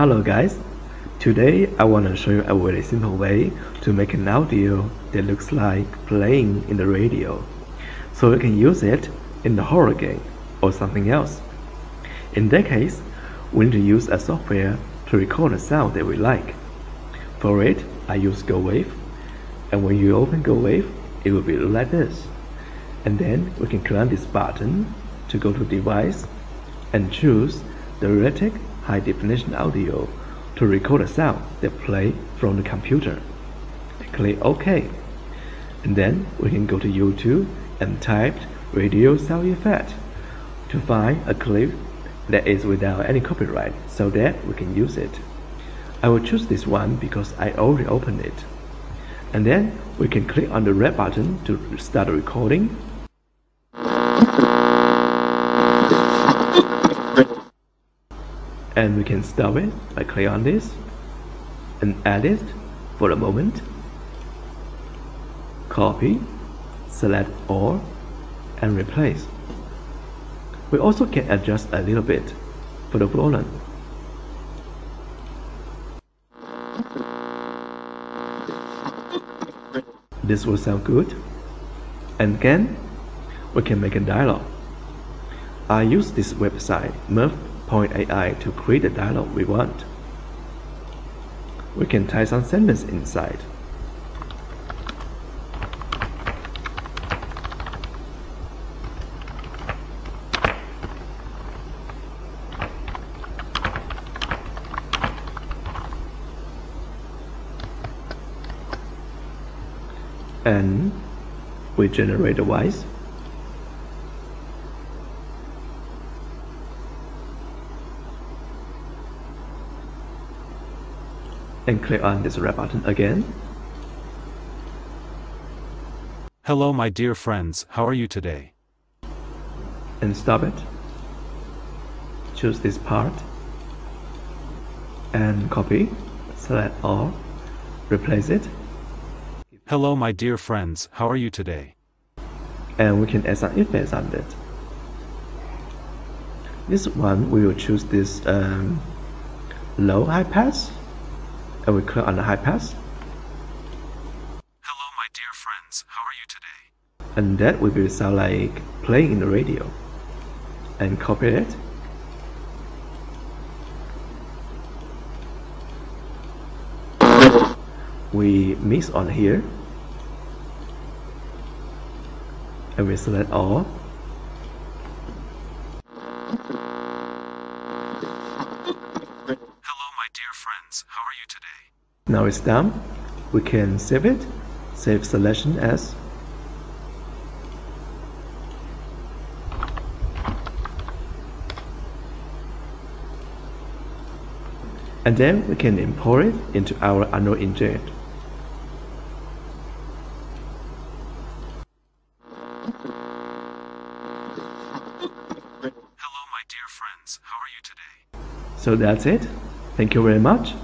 Hello guys, today I want to show you a very simple way to make an audio that looks like playing in the radio, so you can use it in the horror game or something else. In that case, we need to use a software to record a sound that we like. For it, I use GoWave, and when you open GoWave, it will be like this. And then we can click on this button to go to Device and choose the Retic High Definition Audio to record a sound that plays from the computer. Click OK. And then we can go to YouTube and type radio sound effect to find a clip that is without any copyright so that we can use it. I will choose this one because I already opened it. And then we can click on the red button to start the recording. And we can stop it by clicking on this and add it for a moment. Copy, select all, and replace. We also can adjust a little bit for the volume. This will sound good. And again, we can make a dialogue. I use this website Mirth.ai to create the dialogue we want. We can type some sentence inside. And we generate a voice. And click on this red button again. Hello my dear friends, how are you today? And stop it. Choose this part. And copy, select all, replace it. Hello my dear friends, how are you today? And we can add some effects on it. This one we will choose this low high pass. And we click on the high pass. Hello my dear friends, how are you today? And that will sound like playing in the radio. And copy it. We mix on here. And we select all. How are you today? Now it's done. We can save it. Save selection as. And then we can import it into our Android engine. Hello my dear friends, how are you today? So that's it. Thank you very much.